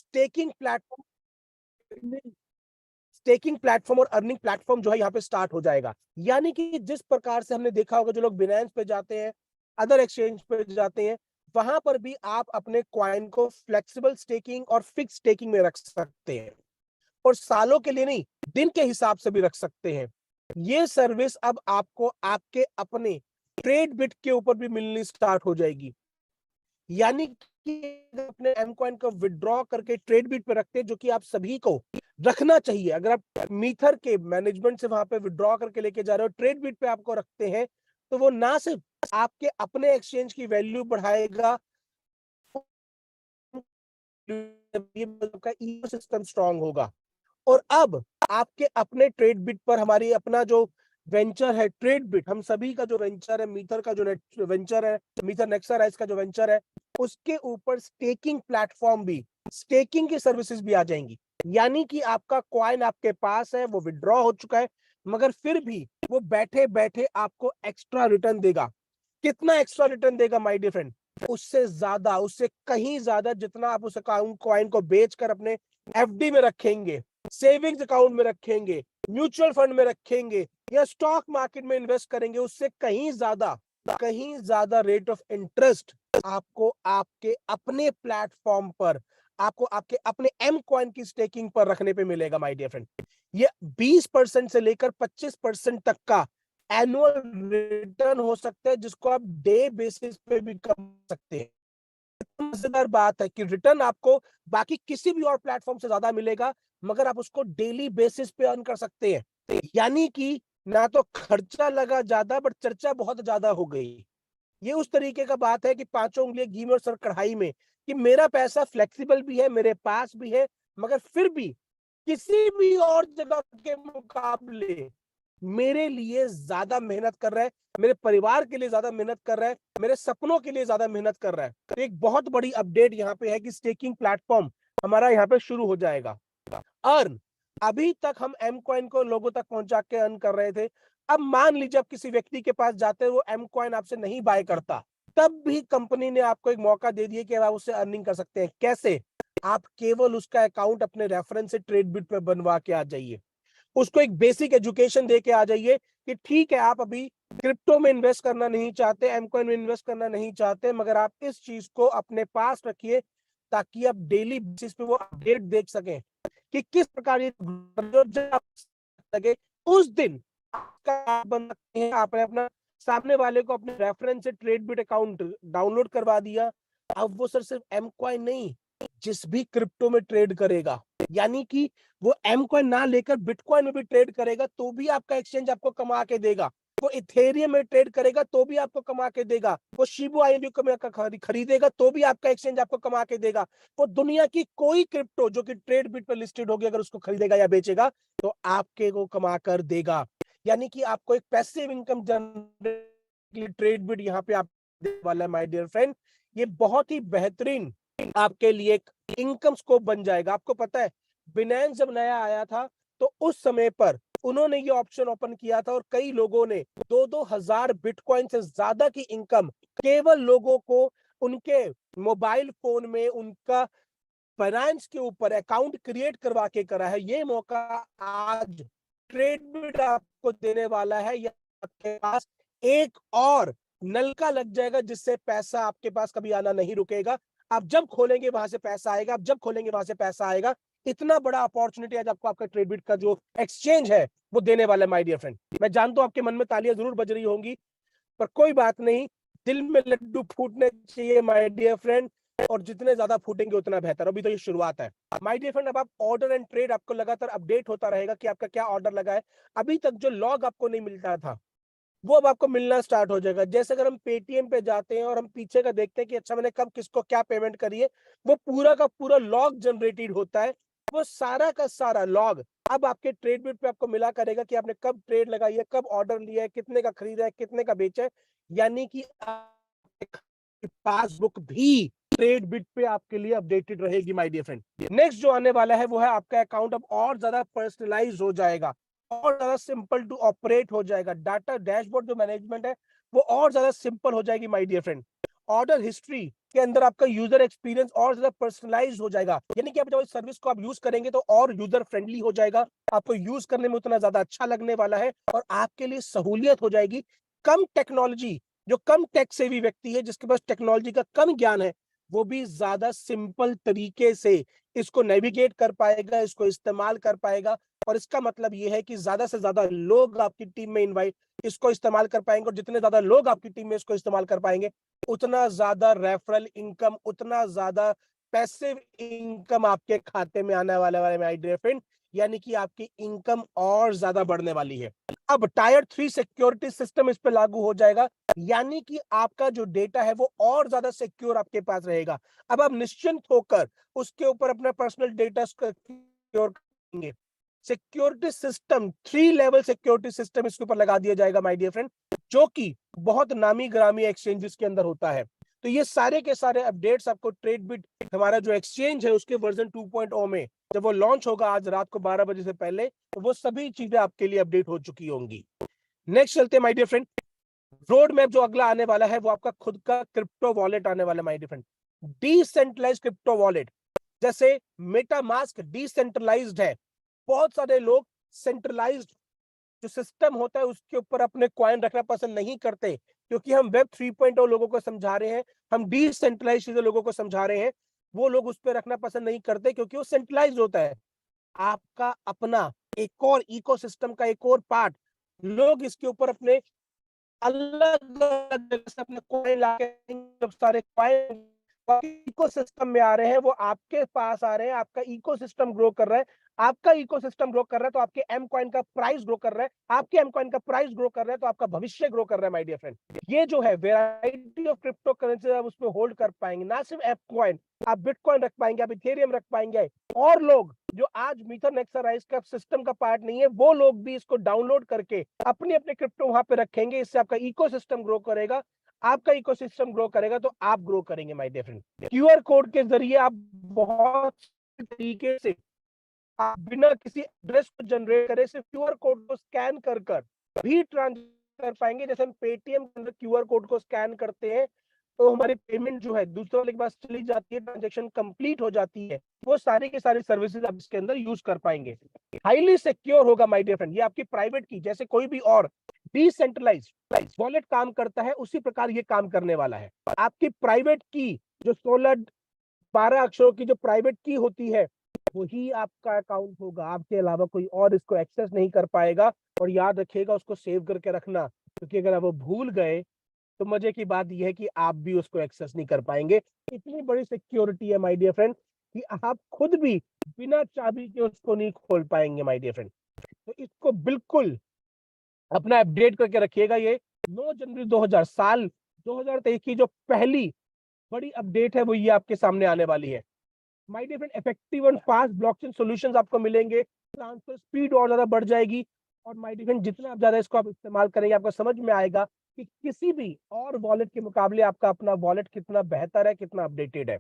Staking platform staking platform और earning platform जो है यहाँ पे स्टार्ट हो जाएगा। यानी कि जिस प्रकार से हमने देखा होगा जो लोग बिनेंस पे जाते हैं, अदर एक्सचेंज पे जाते हैं, वहां पर भी आप अपने कॉइन को फ्लेक्सिबल स्टेकिंग और फिक्स स्टेकिंग में रख सकते हैं, और सालों के लिए नहीं, दिन के हिसाब से भी रख सकते हैं। ये सर्विस अब आपको आपके अपने ट्रेड बिट के ऊपर भी मिलनी स्टार्ट हो जाएगी। यानी कि अपने एम कॉइन को विड्रॉ करके ट्रेड बिट पे रखते हैं, जो कि आप सभी को रखना चाहिए। अगर आप मीथर के मैनेजमेंट से वहां पे विड्रॉ करके लेके जा रहे हो, ट्रेड बिट पे आपको रखते हैं, तो वो ना सिर्फ आपके अपने एक्सचेंज की वैल्यू बढ़ाएगा, इकोसिस्टम स्ट्रांग होगा। और अब आपके अपने ट्रेड बिट पर हमारी अपना जो वेंचर है ट्रेड बिट, हम सभी का जो वेंचर है, मीथर का जो वेंचर है, मीथर नेक्सर का जो वेंचर है, उसके ऊपर स्टेकिंग प्लेटफॉर्म भी, स्टेकिंग की सर्विसेज भी आ जाएंगी। यानी कि आपका कॉइन आपके पास है, वो विड्रॉ हो चुका है, मगर फिर भी वो बैठे बैठे आपको एक्स्ट्रा रिटर्न देगा। कितना एक्स्ट्रा रिटर्न देगा माय डियर फ्रेंड? उससे ज्यादा, उससे कहीं ज्यादा, जितना आप उस कॉइन को बेचकर अपने एफडी में रखेंगे, सेविंग्स अकाउंट में रखेंगे, म्यूचुअल फंड में रखेंगे, या स्टॉक मार्केट में इन्वेस्ट करेंगे, उससे कहीं ज्यादा रेट ऑफ इंटरेस्ट आपको आपके अपने प्लेटफॉर्म पर, आपको आपके अपने एम कॉइन की स्टेकिंग पर रखने पे मिलेगा माय डियर फ्रेंड। ये 20% से लेकर 25% तक का एनुअल रिटर्न हो सकता है, जिसको आप डे बेसिस पे भी कमा सकते हैं। मजेदार बात है कि रिटर्न आपको बाकी किसी भी और प्लेटफॉर्म से ज्यादा मिलेगा, मगर आप उसको डेली बेसिस पे अर्न कर सकते हैं। यानी कि ना तो खर्चा लगा ज्यादा, बट चर्चा बहुत ज्यादा हो गई। ये उस तरीके का बात है कि पांचों उंगलियां घी में और सर कढ़ाई में, कि मेरा पैसा फ्लेक्सिबल भी है, मेरे पास भी है, मगर फिर भी किसी भी और जगह के मुकाबले मेरे लिए ज्यादा मेहनत कर रहा है, मेरे परिवार के लिए ज्यादा मेहनत कर रहा है, मेरे सपनों के लिए ज्यादा मेहनत कर रहा है। तो एक बहुत बड़ी अपडेट यहाँ पे है कि स्टेकिंग प्लेटफॉर्म हमारा यहाँ पे शुरू हो जाएगा। अर्न, अभी तक हम एम कॉइन को लोगों तक पहुंचा के अर्न कर रहे थे। अब मान लीजिए आप किसी व्यक्ति के पास जाते हैं, वो एम कॉइन आपसे नहीं बाय करता, तब भी कंपनी ने आपको एक मौका दे दिया कि आप उससे अर्निंग कर सकते हैं। कैसे? आप केवल उसका अकाउंट अपने रेफरेंस से ट्रेड बिट पे बनवा के आ जाइए, उसको एक बेसिक एजुकेशन दे के आ जाइए कि ठीक है, आप अभी क्रिप्टो में इन्वेस्ट करना नहीं चाहते, एम कॉइन में इन्वेस्ट करना नहीं चाहते, मगर आप इस चीज को अपने पास रखिए, ताकि आप डेली बेसिस पे वो अपडेट देख सकें कि किस प्रकार ये लगे। उस दिन आपका बन सकते हैं, आपने अपना सामने वाले को अपने रेफरेंस से ट्रेड बिट अकाउंट डाउनलोड करवा दिया। अब वो सिर्फ एम कॉइन नहीं, जिस भी क्रिप्टो में ट्रेड करेगा, यानी कि वो एम कॉइन ना लेकर बिटकॉइन में भी ट्रेड करेगा, तो भी आपका एक्सचेंज आपको कमा के देगा। वो इथेरियम में ट्रेड करेगा तो भी आपको कमा के देगा। वो शिबा आईबी का खरीदेगा तो भी आपका एक्सचेंज आपको कमा के देगा। वो दुनिया की कोई क्रिप्टो जो कि ट्रेड बिट पर लिस्टेड होगी, अगर उसको खरीदेगा या बेचेगा, तो आपके को कमा कर देगा। यानी कि आपको एक passive income generate trade bit यहाँ पे आप देने वाला है माय डियर फ्रेंड। ये बहुत ही बेहतरीन आपके लिए एक इनकम स्कोप बन जाएगा। आपको पता है, बिनेंस जब नया आया था, तो उस समय पर उन्होंने ये ऑप्शन ओपन किया था, और कई लोगों ने 2-2 हजार बिटकॉइन से ज्यादा की इनकम केवल लोगों को उनके मोबाइल फोन में उनका फाइनेंस के ऊपर अकाउंट क्रिएट करवा के करा है। ये मौका आज ट्रेडबिट आपको देने वाला है, या आपके पास एक और नलका लग जाएगा, जिससे पैसा आपके पास कभी आना नहीं रुकेगा। आप जब खोलेंगे वहां से पैसा आएगा, आप जब खोलेंगे वहां से पैसा आएगा। इतना बड़ा अपॉर्चुनिटी आज आपको आपका ट्रेडबिट का जो एक्सचेंज है वो देने वाला है माय डियर फ्रेंड। मैं जानता हूं आपके मन में तालियां जरूर बज रही होंगी, पर कोई बात नहीं, दिल में लड्डू फूटने चाहिए माय डियर फ्रेंड, और जितने ज्यादा फूटेंगे उतना बेहतर। अभी तो ये शुरुआत है माय डियर फ्रेंड। अब आप ऑर्डर एंड ट्रेड आपको लगातार अपडेट होता रहेगा कि आपका क्या ऑर्डर लगा है। अभी तक जो लॉग आपको नहीं मिलता था, वो अब आपको मिलना स्टार्ट हो जाएगा। जैसे अगर हम पेटीएम पे जाते हैं और हम पीछे का देखते हैं कि अच्छा मैंने कब किसको क्या पेमेंट करी है, वो पूरा का पूरा लॉग जनरेटेड होता है। वो सारा का सारा लॉग अब आपके ट्रेड बिट पे आपको मिला करेगा कि आपने कब ट्रेड लगाई है, कब ऑर्डर लिया है, कितने का खरीदा है, कितने का बेचा है। यानी कि पासबुक भी ट्रेड बिट पे आपके लिए अपडेटेड रहेगी माय डियर फ्रेंड। नेक्स्ट जो आने वाला है वो है आपका अकाउंट अब और ज्यादा पर्सनलाइज हो जाएगा, और ज्यादा सिंपल टू ऑपरेट हो जाएगा। डाटा डैशबोर्ड जो मैनेजमेंट है वो और ज्यादा सिंपल हो जाएगी my dear friend. Order history के अंदर आपका यूजर एक्सपीरियंस और ज्यादा पर्सनलाइज हो जाएगा, यानी कि आप जब इस सर्विस को आप यूज करेंगे तो और यूजर फ्रेंडली हो जाएगा, आपको यूज करने में उतना ज्यादा अच्छा लगने वाला है और आपके लिए सहूलियत हो जाएगी। कम टेक्नोलॉजी, जो कम टेक सेवी व्यक्ति है, जिसके पास टेक्नोलॉजी का कम ज्ञान है, वो भी ज्यादा सिंपल तरीके से इसको नेविगेट कर पाएगा, इसको इस्तेमाल कर पाएगा। और इसका मतलब ये है कि ज्यादा से ज्यादा लोग आपकी टीम में इनवाइट इसको इस्तेमाल कर पाएंगे, और जितने ज्यादा लोग आपकी टीम में इसको इस्तेमाल कर पाएंगे, उतना ज्यादा रेफरल इनकम, उतना ज्यादा पैसिव इनकम आपके खाते में आने वाले माय डियर फ्रेंड, यानी कि आपकी इनकम और ज्यादा बढ़ने वाली है। अब टायर 3 सिक्योरिटी सिस्टम इस पे लागू हो जाएगा, यानी कि आपका जो डेटा है वो और ज्यादा सिक्योर आपके पास रहेगा। अब आप निश्चिंत होकर उसके ऊपर अपना पर्सनल डेटा सिक्योर करेंगे। Security system 3 level security system इसके ऊपर लगा दिया जाएगा माय डियर फ्रेंड, जो कि बहुत नामी ग्रामी एक्सचेंजेस के अंदर होता है। तो ये सारे के सारे अपडेट्स आपको ट्रेडबिट, हमारा जो एक्सचेंज है उसके वर्जन 2.0 में जब वो लॉन्च होगा आज रात को 12 बजे से पहले, तो वो सभी चीजें आपके लिए अपडेट हो चुकी होंगी। नेक्स्ट चलते हैं my dear friend, road map जो अगला आने वाला है वो आपका खुद का क्रिप्टो वॉलेट आने वाला है my dear friend. Decentralized crypto wallet, जैसे मेटामास्क डिसेंट्रलाइज्ड है, बहुत सारे लोग सेंट्रलाइज्ड जो सिस्टम होता है उसके ऊपर अपने कॉइन रखना पसंद नहीं करते, क्योंकि हम वेब 3.0 लोगों को समझा रहे हैं, हम डिसेंट्रलाइज चीजें लोगों को समझा रहे हैं, वो लोग उस पर रखना पसंद नहीं करते क्योंकि वो सेंट्रलाइज होता है। आपका अपना एक और इकोसिस्टम का एक और पार्ट, लोग इसके ऊपर अपने अलग अलग जगह से अपने कॉइन लाके, जब सारे कॉइन इकोसिस्टम में आ रहे हैं वो आपके पास आ रहे हैं, आपका इकोसिस्टम ग्रो कर रहा है, आपका इकोसिस्टम ग्रो कर रहा है तो आपके एम कॉइन का प्राइस ग्रो कर रहा है, आपके एम कॉइन का प्राइस ग्रो कर रहा है तो आपका भविष्य ग्रो कर रहा है माय डियर फ्रेंड। ये जो है वेराइटी ऑफ क्रिप्टो करेंसी आप उसमें होल्ड कर पाएंगे, ना सिर्फ एम कॉइन, आप बिटकॉइन रख पाएंगे, आप इथेरियम रख पाएंगे, और लोग जो आज मीथर नेक्सराइज का सिस्टम का पार्ट नहीं है वो लोग भी इसको डाउनलोड करके अपने अपने क्रिप्टो वहां पे रखेंगे। इससे आपका इकोसिस्टम ग्रो करेगा, आपका इकोसिस्टम ग्रो करेगा तो आप ग्रो करेंगे my dear friend. QR code के जरिए आप बहुत तरीके से, आप बिना किसी एड्रेस को जनरेट करे सिर्फ क्यूआर कोड को स्कैन कर कर भी ट्रांसफर कर पाएंगे। जैसे हम पेटीएम के अंदर क्यूआर कोड को स्कैन करते हैं तो हमारी पेमेंट जो है दूसरे वाले के पास चली जाती है, ट्रांजेक्शन कंप्लीट हो जाती है, वो सारी की सारी सर्विसेज आप इसके अंदर यूज कर पाएंगे। हाईली सिक्योर होगा माय डियर फ्रेंड, ये आपकी प्राइवेट की जैसे कोई भी और डिसेंट्रलाइज वॉलेट काम करता है उसी प्रकार ये काम करने वाला है। आपकी प्राइवेट की जो 12 अक्षरों की जो प्राइवेट की होती है वही आपका अकाउंट होगा, आपके अलावा कोई और इसको एक्सेस नहीं कर पाएगा। और याद रखिएगा उसको सेव करके रखना, क्योंकि अगर आप वो भूल गए तो मजे की बात यह है कि आप भी उसको एक्सेस नहीं कर पाएंगे। इतनी बड़ी सिक्योरिटी है माय डियर फ्रेंड कि आप खुद भी बिना चाबी के उसको नहीं खोल पाएंगे माय डियर फ्रेंड। तो इसको बिल्कुल अपना अपडेट करके रखिएगा। ये 9 जनवरी 2000 साल 2023 की जो पहली बड़ी अपडेट है वो ये आपके सामने आने वाली है my dear friend. Effective and fast blockchain solutions आपको मिलेंगे, ट्रांसफर स्पीड और ज्यादा बढ़ जाएगी। और माय डियर फ्रेंड जितना आप ज्यादा इसको आप इस्तेमाल करेंगे आपको समझ में आएगा कि किसी भी और वॉलेट के मुकाबले आपका अपना वॉलेट कितना बेहतर है, कितना अपडेटेड है।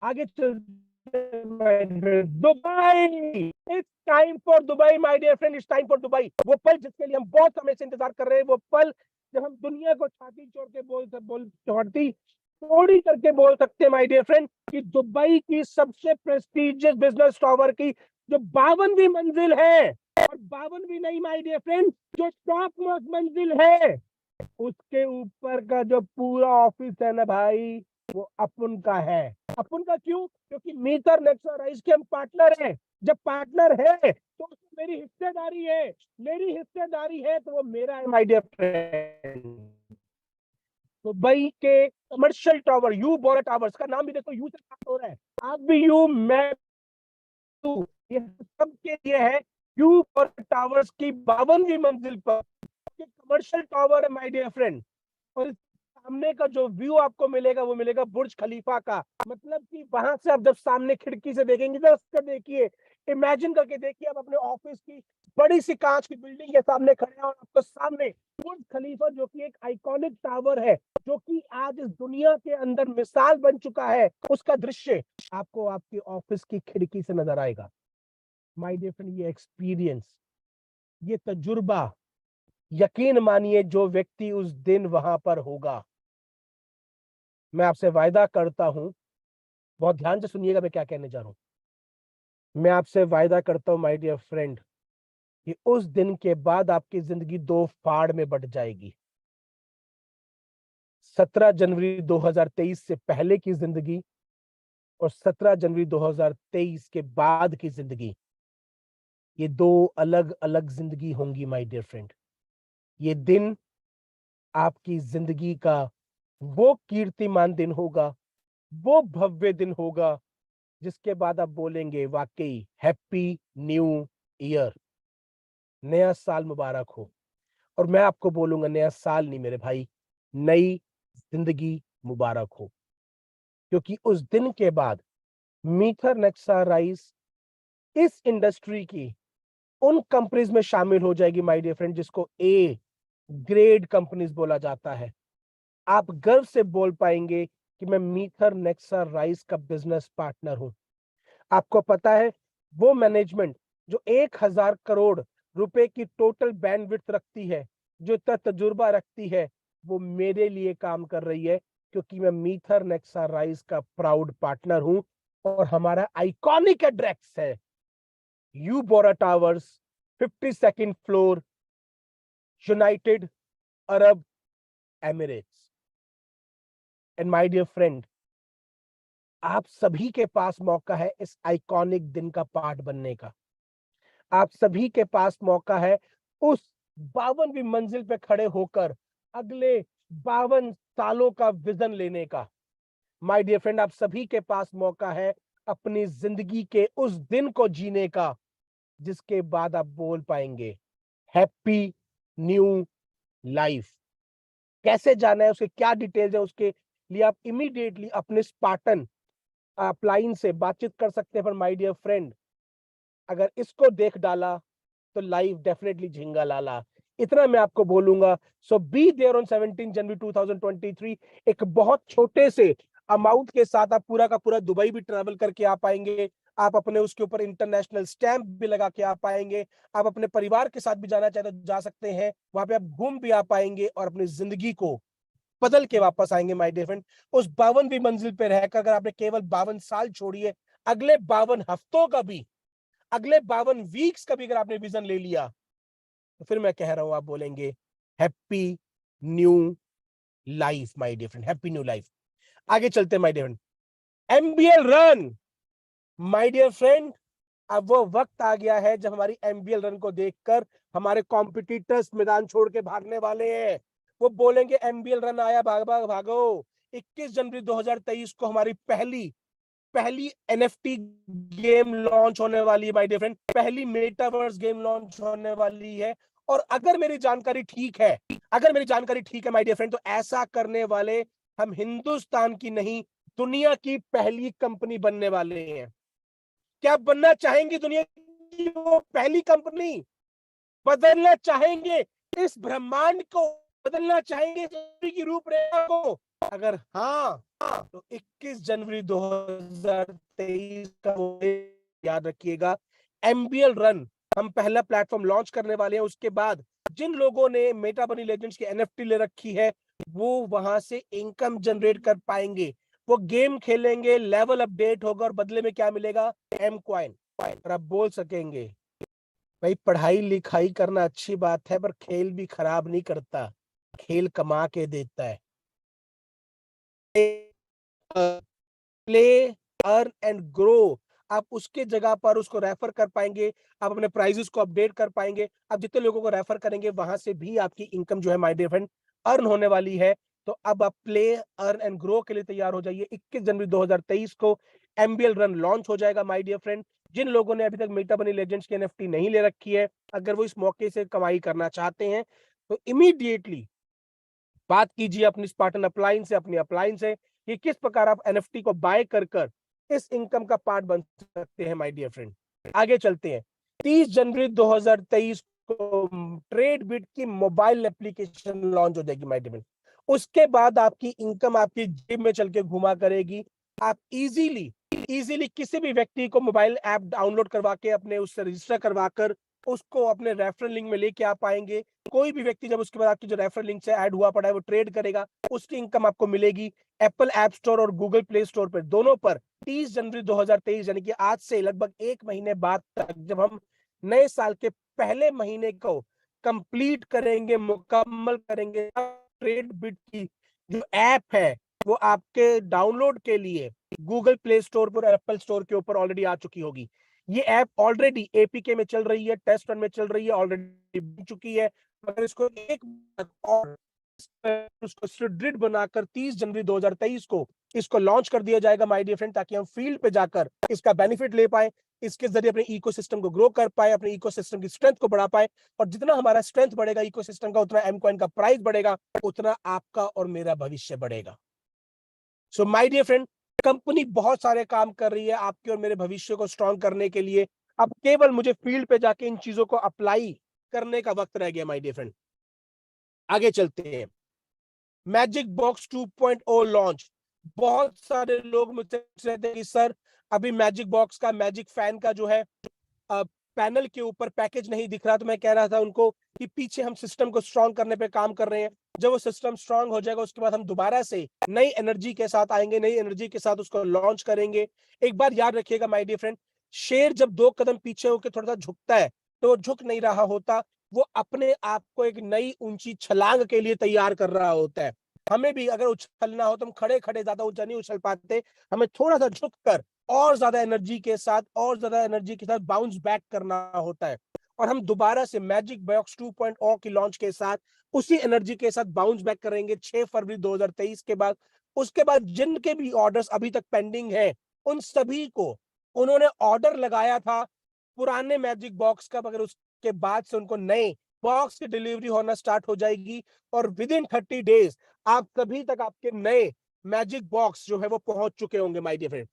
आगे चलते हैं, Dubai, it's time for Dubai my dear friend, it's time for Dubai. वो पल जिसके लिए हम बहुत समय से इंतजार कर रहे हैं, वो पल जब हम दुनिया को छाती छोड़ के बोल छाती थोड़ी करके बोल सकते हैं माय डियर फ्रेंड कि दुबई की सबसे प्रेस्टीजियस बिजनेस टावर की जो 52वीं मंजिल है, और 52वीं नहीं माय डियर फ्रेंड, जो टॉप मोस्ट मंजिल है उसके ऊपर का जो पूरा ऑफिस है ना भाई, वो अपन का है। अपन का क्यों? क्योंकि मीटर नेक्सराइज के हम पार्टनर हैं। जब पार्टनर है तो उसमें मेरी हिस्सेदारी है, मेरी हिस्सेदारी है तो वो मेरा है माय डियर फ्रेंड। दुबई के commercial tower, you Bora towers का नाम भी देखो, यू से स्टार्ट हो रहा है, आप भी यू, मैं यू, ये सबके लिए है। यू बोरा टावर्स की 52वीं मंजिल पर कमर्शियल टावर है माय डियर फ्रेंड। और इस सामने का जो व्यू आपको मिलेगा वो मिलेगा बुर्ज खलीफा का, मतलब कि वहां से आप जब सामने खिड़की से देखेंगे तो उसको देखिए, इमेजिन करके देखिए आप अपने ऑफिस की बड़ी सी कांच की बिल्डिंग के सामने खड़े हैं और आपको सामने बुर्ज खलीफा जो कि एक आइकॉनिक टावर है, जो कि आज इस दुनिया के अंदर मिसाल बन चुका है, उसका दृश्य आपको आपके ऑफिस की खिड़की से नजर आएगा माय डियर फ्रेंड। ये एक्सपीरियंस, ये तजुर्बा, यकीन मानिए जो व्यक्ति उस दिन वहां पर होगा मैं आपसे वायदा करता हूं, बहुत ध्यान से सुनिएगा मैं क्या कहने जा रहा हूं। मैं आपसे वायदा करता हूं माय डियर फ्रेंड कि उस दिन के बाद आपकी जिंदगी दो फाड़ में बट जाएगी। 17 जनवरी 2023 से पहले की जिंदगी और 17 जनवरी 2023 के बाद की जिंदगी, ये दो अलग अलग जिंदगी होंगी माय डियर फ्रेंड। ये दिन आपकी जिंदगी का वो कीर्तिमान दिन होगा, वो भव्य दिन होगा, जिसके बाद आप बोलेंगे वाकई हैप्पी न्यू ईयर, नया साल मुबारक हो। और मैं आपको बोलूंगा नया साल नहीं मेरे भाई, नई जिंदगी मुबारक हो। क्योंकि उस दिन के बाद मीथर नेक्सा राइस इस इंडस्ट्री की उन कंपनीज में शामिल हो जाएगी माय डियर फ्रेंड, जिसको ए ग्रेड कंपनीज बोला जाता है। आप गर्व से बोल पाएंगे कि मैं मीथर नेक्सा राइस का बिजनेस पार्टनर हूं। आपको पता है वो मैनेजमेंट जो 1,000 करोड़ रुपए की टोटल बैंडविड्थ रखती है, जो इतना तजुर्बा रखती है, वो मेरे लिए काम कर रही है, क्योंकि मैं मीथर नेक्सा राइस का प्राउड पार्टनर हूं। और हमारा आइकॉनिक एड्रेस है Uboora Towers, 52nd floor, United Arab Emirates. And my dear friend, आप सभी के पास मौका है इस आइकॉनिक दिन का पार्ट बनने का। आप सभी के पास मौका है उस 52वीं मंजिल पे खड़े होकर अगले 52 सालों का विजन लेने का। माय डियर फ्रेंड, आप सभी के पास मौका है अपनी जिंदगी के उस दिन को जीने का, जिसके बाद आप बोल पाएंगे हैप्पी न्यू लाइफ। कैसे जाना है, उसके क्या डिटेल्स है, उसके लिए आप इमीडिएटली अपने स्पार्टन अपलाइन से बातचीत कर सकते हैं। पर माय डियर फ्रेंड, अगर इसको देख डाला तो लाइफ डेफिनेटली झिंगा लाला। इतना मैं आपको बोलूंगा। सो बी देयर ऑन 17 जनवरी 2023। एक बहुत छोटे से अमाउंट के साथ आप पूरा का पूरा दुबई भी ट्रैवल करके आ पाएंगे। आप अपने उसके ऊपर इंटरनेशनल स्टैंप भी लगा के आ पाएंगे। आप अपने परिवार के साथ भी जाना चाहे तो जा सकते हैं, वहां पे आप घूम भी आ पाएंगे और अपनी जिंदगी को बदल के वापस आएंगे माय डियर फ्रेंड। उस 52वीं मंजिल पे रहकर अगर आपने केवल 52 साल छोड़िए, अगले 52 हफ्तों का भी, अगले 52 वीक्स का भी अगर आपने विजन ले लिया, तो फिर मैं कह रहा हूं आप बोलेंगे happy new life my dear friend, happy new life. आगे चलते हैं my dear friend. MBL run my dear friend, अब वो वक्त आ गया है जब हमारी एमबीएल रन को देखकर हमारे कॉम्पिटिटर्स मैदान छोड़ के भागने वाले हैं। वो बोलेंगे एमबीएल रन आया, भाग भाग भागो। 21 जनवरी 2023 को हमारी पहली पहली एनएफटी गेम लॉन्च होने वाली है माय डियर फ्रेंड, पहली मेटावर्स गेम लॉन्च होने वाली है। और अगर मेरी जानकारी ठीक है, अगर मेरी जानकारी ठीक है माय डियर फ्रेंड, तो ऐसा करने वाले हम हिंदुस्तान की नहीं, दुनिया की पहली कंपनी बनने वाले हैं। क्या बनना चाहेंगे दुनिया की वो पहली कंपनी? बदलना चाहेंगे इस ब्रह्मांड को, बदलना चाहेंगे की रूपरेखा को? अगर हाँ, तो 21 जनवरी 2023 का याद रखिएगा। एमबीएल रन हम पहला प्लेटफॉर्म लॉन्च करने वाले हैं। उसके बाद जिन लोगों ने मेटा बनी लेजेंड्स की एनएफटी ले रखी है, वो वहां से इनकम जनरेट कर पाएंगे। वो गेम खेलेंगे, लेवल अपडेट होगा और बदले में क्या मिलेगा? M coin. और आप बोल सकेंगे भाई पढ़ाई लिखाई करना अच्छी बात है, पर खेल भी खराब नहीं करता, खेल कमा के देता है। प्ले, अर्न एंड ग्रो, आप उसके जगह पर उसको रेफर कर पाएंगे, आप अपने प्राइजेस को अपडेट कर पाएंगे। आप जितने लोगों को रेफर करेंगे वहां से भी आपकी इनकम जो है माय डियर फ्रेंड अर्न होने वाली है। तो अब आप प्ले, अर्न एंड ग्रो के लिए तैयार हो जाइए। 21 जनवरी 2023 को एमबीएल रन लॉन्च हो जाएगा माय डियर फ्रेंड। जिन लोगों ने अभी तक मेटा बनी लेजेंड्स की एनएफटी नहीं ले रखी है, अगर वो इस मौके से कमाई करना चाहते हैं, तो इमीडिएटली बात कीजिए अपनी स्पार्टन अपलाइन से, अपनी अपलाइन से कि किस प्रकार आप एनएफटी को बाय कर इस इनकम का पार्ट बन सकते हैं माय डियर फ्रेंड। आगे चलते हैं। 30 जनवरी 2023 को ट्रेड बिट की मोबाइल एप्लीकेशन लॉन्च हो जाएगी माय डियर फ्रेंड। उसके बाद आपकी इनकम आपकी जेब में चल के घुमा करेगी। आप इजीली इजीली किसी भी व्यक्ति को मोबाइल ऐप डाउनलोड करवा के अपने उससे रजिस्टर करवाकर उसको अपने रेफरल लिंक में लेके आ पाएंगे। कोई भी व्यक्ति जब उसके बाद आपकी जो रेफरल लिंक से ऐड हुआ पड़ा है वो ट्रेड करेगा, उसकी इनकम आपको मिलेगी। एप्पल ऐप स्टोर और गूगल प्ले स्टोर पर, दोनों पर 30 जनवरी 2023 यानी कि आज से लगभग 1 महीने बाद तक, जब हम नए साल के पहले महीने को कंप्लीट करेंगे, मुकम्मल करेंगे, ट्रेडबिट की जो ऐप है वो आपके डाउनलोड के लिए गूगल प्ले स्टोर पर, एप्पल स्टोर के ऊपर ऑलरेडी आ चुकी होगी। ये ऐप ऑलरेडी एपीके में चल रही है, टेस्ट रन में चल रही है, ऑलरेडी बन चुकी है, मगर इसको एक और उसको सुदृढ़ बनाकर 30 जनवरी 2023 को इसको लॉन्च कर दिया जाएगा माय डियर फ्रेंड, ताकि हम फील्ड पे जाकर इसका बेनिफिट ले पाए, इसके जरिए अपने इकोसिस्टम को ग्रो कर पाए, अपने इकोसिस्टम की स्ट्रेंथ को बढ़ा पाए। और जितना हमारा स्ट्रेंथ बढ़ेगा इकोसिस्टम का, उतना एम कॉइन का प्राइस बढ़ेगा, उतना आपका और मेरा भविष्य बढ़ेगा। So my dear friend, company बहुत सारे काम कर रही है आपके और मेरे भविष्य को स्ट्रॉन्ग करने के लिए। अब केवल मुझे फील्ड पे जाके इन चीजों को अप्लाई करने का वक्त रह गया माय डियर फ्रेंड। आगे चलते हैं। Magic box 2.0 launch. बहुत सारे लोग मुझसे कहते हैं कि सर अभी मैजिक बॉक्स का, मैजिक फैन का जो है पैनल के ऊपर पैकेज नहीं दिख रहा। तो मैं कह रहा था उनको कि पीछे हम सिस्टम को स्ट्रॉन्ग करने पे काम कर रहे हैं। जब वो सिस्टम स्ट्रॉन्ग हो जाएगा उसके बाद हम दोबारा से नई एनर्जी के साथ आएंगे, नई एनर्जी के साथ उसको लॉन्च करेंगे। एक बार याद रखिएगा माय डियर फ्रेंड, शेर जब 2 कदम पीछे होकर थोड़ा सा झुकता है तो वो झुक नहीं रहा होता, वो अपने आप को एक नई ऊंची छलांग के लिए तैयार कर रहा होता है। हमें भी अगर उछलना हो तो हम खड़े खड़े ज्यादा ऊंचा नहीं उछल पाते, हमें थोड़ा सा झुक कर और ज्यादा एनर्जी के साथ, और ज्यादा एनर्जी के साथ बाउंस बैक करना होता है। और हम दोबारा से मैजिक बॉक्स 2.0 की लॉन्च के साथ उसी एनर्जी के साथ बाउंस बैक करेंगे 6 फरवरी 2023 के बाद। उसके बाद जिनके भी ऑर्डर्स अभी तक पेंडिंग है, उन सभी को उन्होंने ऑर्डर लगाया था पुराने मैजिक बॉक्स का, मगर उसके बाद से उनको नए बॉक्स की डिलीवरी होना स्टार्ट हो जाएगी और विद इन 30 डेज आप सभी तक आपके नए मैजिक बॉक्स जो है वो पहुंच चुके होंगे माय डियर फ्रेंड।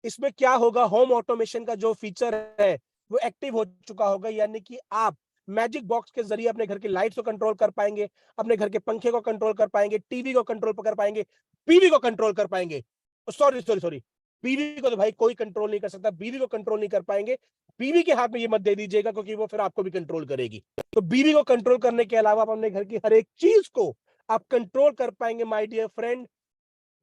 इसमें क्या होगा, होम ऑटोमेशन का जो फीचर है वो एक्टिव हो चुका होगा, यानी कि आप मैजिक बॉक्स के जरिए अपने घर की लाइट्स को कंट्रोल कर पाएंगे, अपने घर के पंखे को कंट्रोल कर पाएंगे, टीवी को कंट्रोल कर पाएंगे, बीवी को कंट्रोल कर पाएंगे। सॉरी सॉरी सॉरी, बीवी को तो भाई कोई कंट्रोल नहीं कर सकता, बीवी को कंट्रोल नहीं कर पाएंगे। बीवी के हाथ में ये मत दे दीजिएगा क्योंकि वो फिर आपको भी कंट्रोल करेगी। तो बीवी को कंट्रोल करने के अलावा आप अपने घर की हर एक चीज को आप कंट्रोल कर पाएंगे माय डियर फ्रेंड।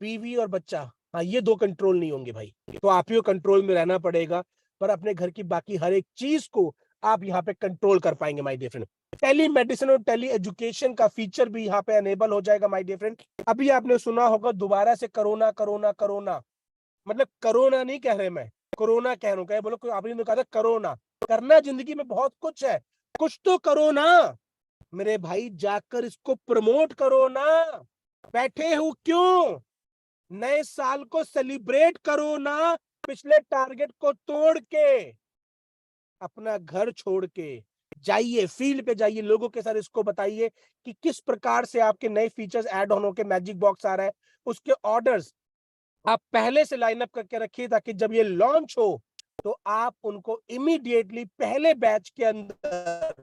बीवी और बच्चा, हाँ ये 2 कंट्रोल नहीं होंगे भाई, तो आप ही को कंट्रोल में रहना पड़ेगा, पर अपने घर की बाकी हर एक चीज को आप यहाँ पे कंट्रोल कर पाएंगे my dear friend. Telemedicine और टेली एजुकेशन का फीचर भी यहाँ पे अनेबल हो जाएगा माय डियर फ्रेंड। अभी आपने सुना होगा दोबारा से कोरोना कोरोना कोरोना, मतलब कोरोना नहीं कह रहे, मैं कोरोना कह रहा हूँ। क्या बोलो, आपने कहा था कोरोना। करना जिंदगी में बहुत कुछ है, कुछ तो करो ना मेरे भाई, जाकर इसको प्रमोट करो ना, बैठे हो क्यों? नए साल को सेलिब्रेट करो ना, पिछले टारगेट को तोड़ के, अपना घर छोड़ के जाइए, फील्ड पे जाइए, लोगों के साथ इसको बताइए कि किस प्रकार से आपके नए फीचर्स ऐड ऑन होके मैजिक बॉक्स आ रहा है। उसके ऑर्डर्स आप पहले से लाइन अप करके रखिए ताकि जब ये लॉन्च हो तो आप उनको इमीडिएटली पहले बैच के अंदर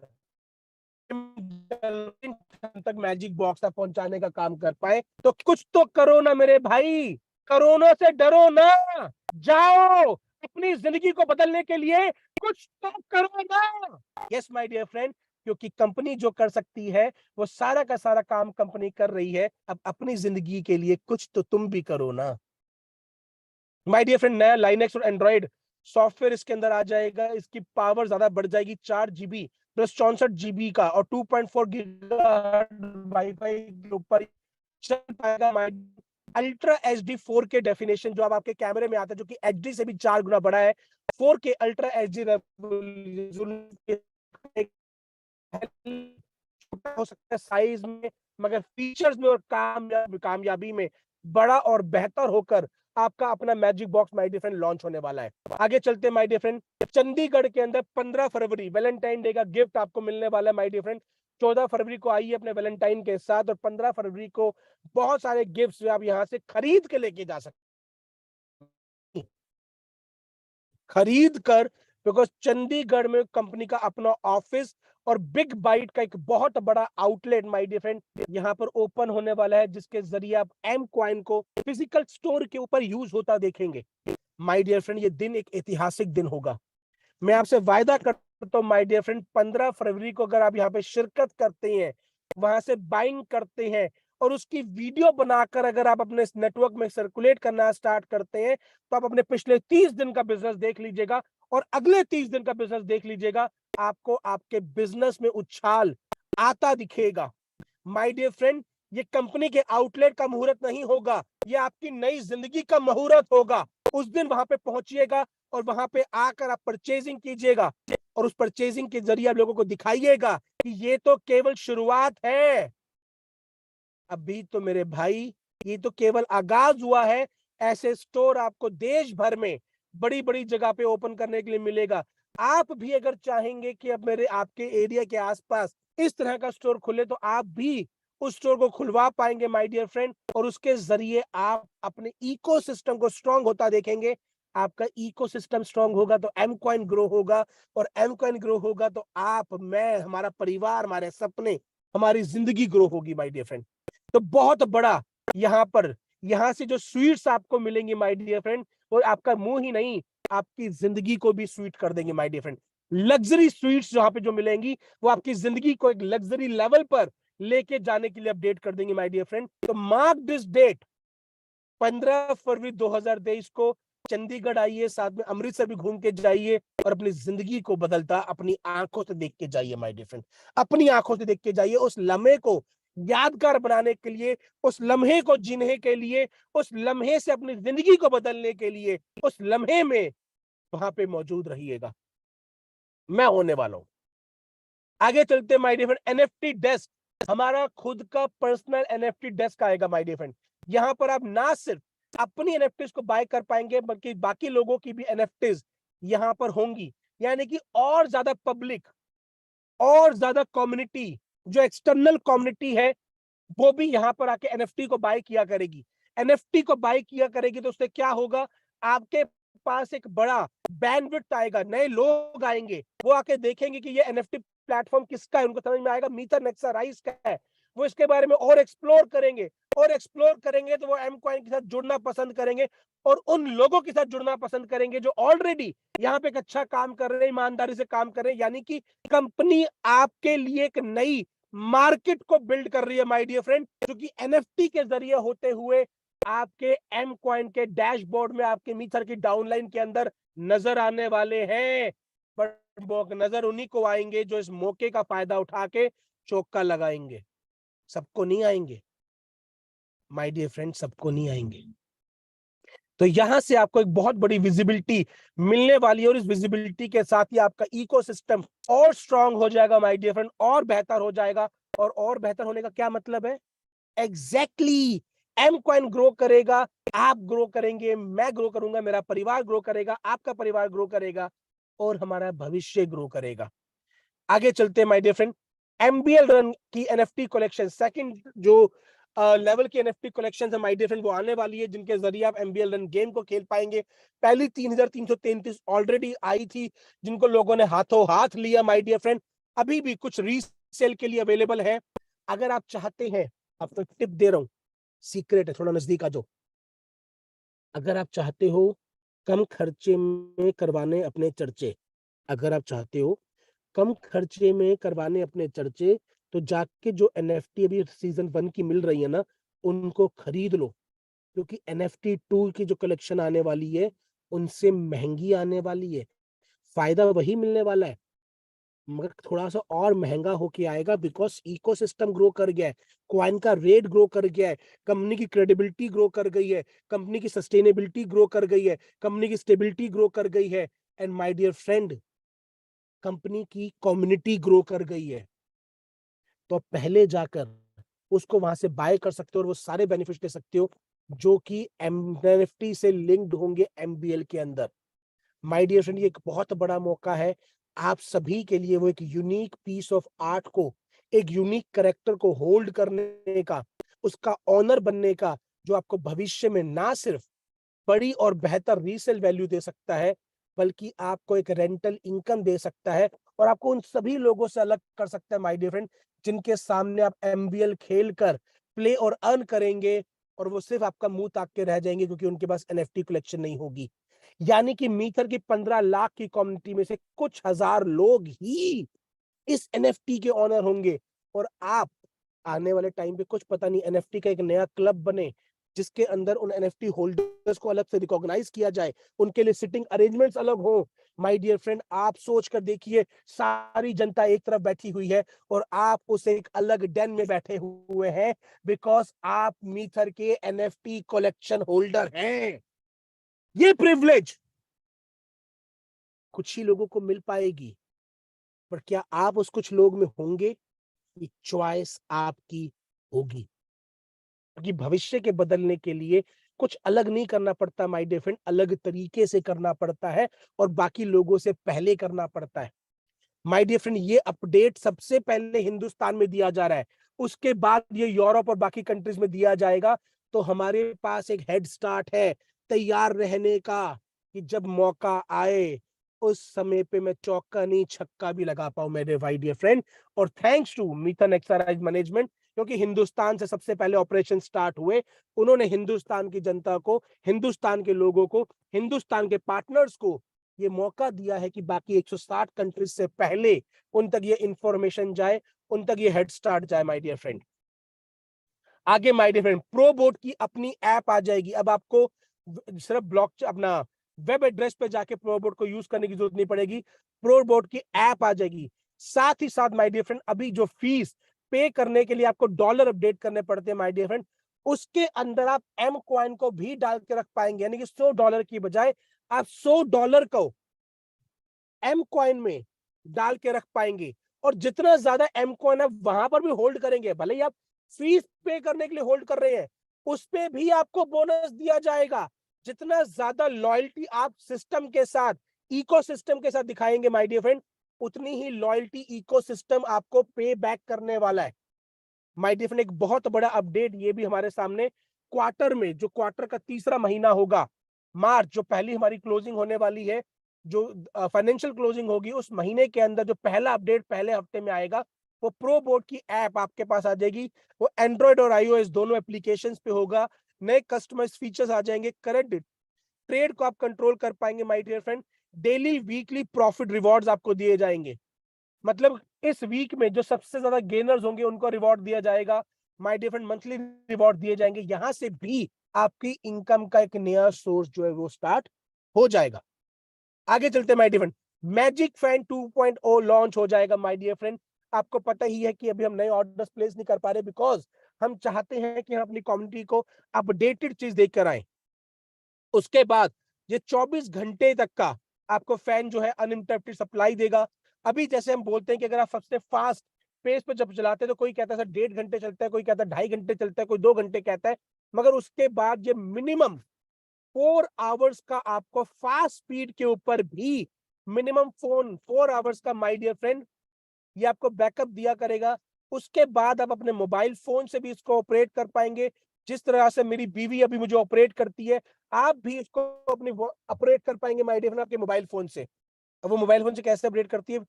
तक मैजिक बॉक्स तक पहुंचाने का काम कर पाए। तो कुछ तो करो ना मेरे भाई, कोरोना से डरो ना, जाओ अपनी जिंदगी को बदलने के लिए कुछ तो करो ना। यस माय डियर फ्रेंड, क्योंकि कंपनी जो कर सकती है वो सारा का सारा काम कंपनी कर रही है। अब अपनी जिंदगी के लिए कुछ तो तुम भी करो ना माय डियर फ्रेंड। नया लाइनेक्स और एंड्रॉइड सॉफ्टवेयर इसके अंदर आ जाएगा, इसकी पावर ज्यादा बढ़ जाएगी, 4 GB प्लस 64 GB का, और 2.4 गीगाहर्ट्ज वाईफाई के ऊपर चल पाएगा। अल्ट्रा एचडी 4K डेफिनेशन जो अब आपके कैमरे में आता है, जो कि एचडी से भी 4 गुना बड़ा है। 4K अल्ट्रा एचडी छोटा हो सकता है साइज में, मगर फीचर्स में और कामयाबी में बड़ा और बेहतर होकर आपका अपना magic box my dear friend launch होने वाला है। आगे चलते हैं माय डियर फ्रेंड, चंडीगढ़ के अंदर 15 फरवरी वैलेंटाइन डे का गिफ्ट आपको मिलने वाला है माय डियर फ्रेंड। 14 फरवरी को आइए अपने वैलेंटाइन के साथ, और 15 फरवरी को बहुत सारे गिफ्ट्स आप यहाँ से खरीद के लेके जा सकते, खरीद कर, बिकॉज चंडीगढ़ में कंपनी का अपना ऑफिस और बिग बाइट का एक बहुत बड़ा आउटलेट माय डियर फ्रेंड यहाँ पर ओपन होने वाला है, जिसके जरिए आप एम कॉइन को फिजिकल स्टोर के ऊपर यूज होता देखेंगे। माय डियर फ्रेंड, ये दिन एक ऐतिहासिक दिन होगा। मैं आपसे वायदा करता हूँ माय डियर फ्रेंड, 15 फरवरी को अगर आप यहाँ पे शिरकत करते हैं, वहां से बाइंग करते हैं और उसकी वीडियो बनाकर अगर आप अपने नेटवर्क में सर्कुलेट करना स्टार्ट करते हैं तो आप अपने पिछले 30 दिन का बिजनेस देख लीजिएगा और अगले 30 दिन का बिजनेस देख लीजिएगा, आपको आपके बिजनेस में उछाल आता दिखेगा। माय डियर फ्रेंड, ये कंपनी के आउटलेट का मुहूर्त नहीं होगा, ये आपकी नई जिंदगी का मुहूर्त होगा। उस दिन वहां पे पहुंचिएगा और वहां पे आकर आप परचेजिंग कीजिएगा और उस परचेजिंग के जरिए आप लोगों को दिखाइएगा कि ये तो केवल शुरुआत है। अभी तो मेरे भाई ये तो केवल आगाज हुआ है। ऐसे स्टोर आपको देश भर में बड़ी बड़ी जगह पे ओपन करने के लिए मिलेगा। आप भी अगर चाहेंगे कि अब मेरे आपके एरिया के आसपास इस तरह का स्टोर खुले तो आप भी उस स्टोर को खुलवा पाएंगे माय डियर फ्रेंड, और उसके जरिए आप अपने इकोसिस्टम को स्ट्रांग होता देखेंगे। आपका इकोसिस्टम स्ट्रांग होगा तो एम कॉइन ग्रो होगा, और एम कॉइन ग्रो होगा तो आप, मैं, हमारा परिवार, हमारे सपने, हमारी जिंदगी ग्रो होगी माय डियर फ्रेंड। तो बहुत बड़ा यहाँ से जो स्वीट्स आपको मिलेंगी माय डियर फ्रेंड, वो आपका मुंह ही नहीं, आपकी जिंदगी को भी स्वीट कर देंगे my dear friend. Luxury suites जहां पे जो मिलेंगी वो आपकी जिंदगी को एक लग्जरी लेवल पर लेके जाने के लिए अपडेट कर देंगे माय डियर फ्रेंड। तो मार्क दिस डेट, 15 फरवरी 2023 को चंडीगढ़ आइए, साथ में अमृतसर भी घूम के जाइए और अपनी जिंदगी को बदलता अपनी आंखों से देख के जाइए माय डियर फ्रेंड। अपनी आंखों से देख के जाइए, उस लम्हे को यादगार बनाने के लिए, उस लम्हे को जीने के लिए, उस लम्हे से अपनी जिंदगी को बदलने के लिए, उस लम्हे में वहां पे मौजूद रहिएगा। मैं होने वाला हूं। आगे चलते my dear friend, NFT desk, हमारा खुद का पर्सनल एनएफटी डेस्क आएगा माय डियर फ्रेंड। यहां पर आप ना सिर्फ अपनी एनएफटीज को बाय कर पाएंगे बल्कि बाकी लोगों की भी एनएफटीज यहां पर होंगी। यानी कि और ज्यादा पब्लिक, और ज्यादा कम्युनिटी, जो एक्सटर्नल कम्युनिटी है वो भी यहाँ पर आके एनएफटी को बाय किया करेगी। एनएफटी को बाय किया करेगी तो उससे क्या होगा, आपके पास एक बड़ा बैंडविड्थ आएगा, नए लोग आएंगे, वो आके देखेंगे कि ये एनएफटी प्लेटफॉर्म किसका है, उनको समझ में आएगा मीटर नेक्सा राइस का है। वो इसके बारे में और एक्सप्लोर करेंगे, और एक्सप्लोर करेंगे तो वो एम कॉइन के साथ जुड़ना पसंद करेंगे, और उन लोगों के साथ जुड़ना पसंद करेंगे जो ऑलरेडी यहाँ पे एक अच्छा काम कर रहे हैं, ईमानदारी से काम कर रहे हैं। यानी कि कंपनी आपके लिए एक नई मार्केट को बिल्ड कर रही है माय डियर फ्रेंड, जो कि एनएफटी के जरिए होते हुए आपके एम कॉइन के डैशबोर्ड में, आपके मीटर की डाउनलाइन के अंदर नजर आने वाले हैं। बट नजर उन्हीं को आएंगे जो इस मौके का फायदा उठा के चौका लगाएंगे। सबको नहीं आएंगे माय डियर फ्रेंड, सबको नहीं आएंगे। तो यहां से आपको एक बहुत बड़ी विजिबिलिटी मिलने वाली है, और इस विजिबिलिटी के साथ ही आपका इकोसिस्टम और स्ट्रांग हो जाएगा माय डियर फ्रेंड, और बेहतर हो जाएगा। और बेहतर होने का क्या मतलब है, एग्जैक्टली एम कॉइन ग्रो करेगा, आप ग्रो करेंगे, मैं ग्रो करूंगा, मेरा परिवार ग्रो करेगा, आपका परिवार ग्रो करेगा, और हमारा भविष्य ग्रो करेगा। आगे चलते हैं my dear friend, MBL run की एनएफटी कलेक्शन, सेकंड जो लेवल की एनएफटी कलेक्शन है माय डियर फ्रेंड, वो आने वाली है, जिनके जरिए आप एमबीएल रन गेम को खेल पाएंगे। पहली 3333 ऑलरेडी आई थी, जिनको लोगों ने हाथों हाथ लिया माय डियर फ्रेंड। अभी भी कुछ रीसेल के लिए अवेलेबल है। अगर आप चाहते हैं, अब तो टिप दे रहा हूं, सीक्रेट है, थोड़ा नजदीक आ जाओ। अगर आप चाहते हो कम खर्चे में करवाने अपने चर्चे, अगर आप चाहते हो कम खर्चे में करवाने अपने चर्चे, तो जाके जो एनएफटी अभी सीजन 1 की मिल रही है ना, उनको खरीद लो, क्योंकि एनएफटी 2 की जो कलेक्शन आने वाली है उनसे महंगी आने वाली है। फायदा वही मिलने वाला है, मगर थोड़ा सा और महंगा होके आएगा, बिकॉज इकोसिस्टम ग्रो कर गया है, कॉइन का रेट ग्रो कर गया है, कंपनी की क्रेडिबिलिटी ग्रो कर गई है, कंपनी की सस्टेनेबिलिटी ग्रो कर गई है, कंपनी की स्टेबिलिटी ग्रो कर गई है, and my dear friend, company की कम्युनिटी ग्रो कर गई है। तो आप पहले जाकर उसको वहां से बाय कर सकते हो और वो सारे बेनिफिट ले सकते हो जो कि एनएफटी से लिंक्ड होंगे एमबीएल के अंदर। माय डियर फ्रेंड, ये एक बहुत बड़ा मौका है आप सभी के लिए, वो एक यूनिक पीस ऑफ आर्ट को, एक यूनिक कैरेक्टर को होल्ड करने का, उसका ऑनर बनने का, जो आपको भविष्य में ना सिर्फ बड़ी और बेहतर रीसेल वैल्यू दे सकता है, बल्कि आपको एक रेंटल इनकम दे सकता है, और आपको उन सभी लोगों से अलग कर सकता है माय डियर फ्रेंड, जिनके सामने आप एमबीएल खेल कर प्ले और अर्न करेंगे, और वो सिर्फ आपका मुंह ताक के रह जाएंगे क्योंकि उनके पास एनएफटी कलेक्शन नहीं होगी। यानी कि मीटर की 15 लाख की कम्युनिटी में से कुछ हजार लोग ही इस एनएफटी के ऑनर होंगे, और आप आने वाले टाइम पे कुछ पता नहीं एनएफटी का एक नया क्लब बने जिसके अंदर उन एनएफटी होल्डर्स को अलग से रिकॉग्नाइज किया जाए, उनके लिए सिटिंग अरेंजमेंट्स अलग हो। माय डियर फ्रेंड, आप सोच कर देखिए, सारी जनता एक तरफ बैठी हुई है और आप उसे एक अलग डेन में बैठे हुए हैं, बिकॉज आप मीथर के एनएफटी कलेक्शन होल्डर हैं। ये प्रिविलेज कुछ ही लोगों को मिल पाएगी, पर क्या आप उस कुछ लोग में होंगे? ये चॉइस आपकी होगी, क्योंकि भविष्य के बदलने के लिए कुछ अलग नहीं करना पड़ता माय डियर फ्रेंड, अलग तरीके से करना पड़ता है और बाकी लोगों से पहले करना पड़ता है। माय डियर फ्रेंड, ये अपडेट सबसे पहले हिंदुस्तान में दिया जा रहा है, उसके बाद ये यूरोप और बाकी कंट्रीज में दिया जाएगा। तो हमारे पास एक हेड स्टार्ट है तैयार रहने का, कि जब मौका आए उस समय पे मैं चौका नहीं छक्का भी लगा पाऊं मेरे माय डियर फ्रेंड। और थैंक्स टू मीथन एक्सरसाइज मैनेजमेंट, क्योंकि हिंदुस्तान से सबसे पहले ऑपरेशन स्टार्ट हुए, उन्होंने हिंदुस्तान की जनता को, हिंदुस्तान के लोगों को, हिंदुस्तान के पार्टनर्स को ये मौका दिया है कि बाकी 160 कंट्रीज से पहले उन तक ये इंफॉर्मेशन जाए, उन तक ये हेड स्टार्ट जाए माय डियर फ्रेंड। आगे माय डियर फ्रेंड, प्रोबोट की अपनी ऐप आ जाएगी। अब आपको सिर्फ ब्लॉक अपना वेब एड्रेस पे जाके प्रोबोट को यूज करने की जरूरत नहीं पड़ेगी, प्रोबोट की ऐप आ जाएगी। साथ ही साथ माय डियर फ्रेंड, अभी जो फीस पे करने के लिए आपको डॉलर अपडेट करने पड़ते हैं माय डियर फ्रेंड, उसके अंदर आप एम कॉइन को भी डाल के रख पाएंगे, यानी कि $100 की बजाय आप $100 को एम कॉइन में डाल के रख पाएंगे। और जितना ज्यादा एम कॉइन आप वहां पर भी होल्ड करेंगे, भले ही आप फीस पे करने के लिए होल्ड कर रहे हैं, उस पे भी आपको बोनस दिया जाएगा। जितना ज्यादा लॉयल्टी आप सिस्टम के साथ, इकोसिस्टम के साथ दिखाएंगे माय डियर फ्रेंड, उतनी ही लॉयल्टी इकोसिस्टम आपको पे बैक करने वाला है। माय डियर फ्रेंड, एक बहुत बड़ा अपडेट ये भी हमारे सामने, क्वार्टर में, जो क्वार्टर का तीसरा महीना होगा, मार्च, जो पहली हमारी क्लोजिंग होने वाली है, जो फाइनेंशियल क्लोजिंग होगी, उस महीने के अंदर जो पहला अपडेट पहले हफ्ते में आएगा, वो प्रो बोर्ड की ऐप आपके पास आ जाएगी। वो एंड्रॉइड और आईओएस दोनों एप्लीकेशंस पे होगा। नए कस्टमाइज फीचर्स आ जाएंगे, करंट ट्रेड को आप कंट्रोल कर पाएंगे my dear friend. Daily weekly profit rewards आपको दिए जाएंगे, मतलब इस वीक में जो सबसे ज्यादा गेनर्स होंगे उनको रिवॉर्ड दिया जाएगा। My dear friend, monthly reward दिए जाएंगे। यहां से भी आपकी इनकम का एक नया सोर्स जो है वो स्टार्ट हो जाएगा। आगे चलते my dear friend, magic fan 2.0 launch हो जाएगा माय डियर फ्रेंड। आपको पता ही है कि अभी हम नए ऑर्डर्स प्लेस नहीं कर पा रहे, बिकॉज हम चाहते हैं कि हम अपनी कम्युनिटी को अपडेटेड चीज देकर आए। उसके बाद ये 24 घंटे तक का आपको फैन जो है अनइंटरप्टेड सप्लाई देगा। अभी जैसे हम बोलते हैं कि अगर आप सबसे फास्ट पेस पे जब चलाते हैं तो कोई कहता है सर 1.5 घंटे चलता है, कोई कहता है 2.5 घंटे चलता है, कोई 2 घंटे कहता है, मगर उसके बाद ये मिनिमम 4 आवर्स का आपको फास्ट स्पीड के ऊपर भी मिनिमम फोन 4 आवर्स का माय डियर फ्रेंड ये आपको बैकअप दिया करेगा। उसके बाद आप अपने मोबाइल फोन से भी इसको ऑपरेट कर पाएंगे। जिस तरह से मेरी बीवी अभी मुझे ऑपरेट करती है, आप भी इसको अपनी ऑपरेट कर पाएंगे माय डियर फ्रेंड आपके मोबाइल फोन से। अब वो मोबाइल फोन से कैसे ऑपरेट करती है,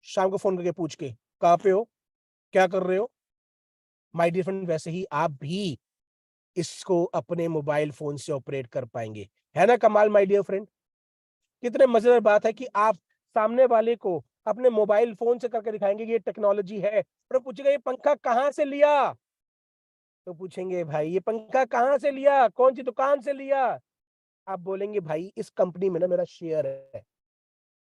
शाम को फोन करके पूछ के, कहाँ पे हो, क्या कर रहे हो। माय डियर फ्रेंड, वैसे ही आप भी इसको अपने मोबाइल फोन से ऑपरेट कर पाएंगे। है ना कमाल माय डियर फ्रेंड? कितने मजेदार बात है कि आप सामने वाले को अपने मोबाइल फोन से करके दिखाएंगे कि ये टेक्नोलॉजी है, और पूछेगा ये पंखा कहाँ से लिया, तो पूछेंगे भाई ये पंखा कहाँ से लिया, कौन सी दुकान से लिया। आप बोलेंगे भाई इस कंपनी में ना मेरा शेयर है,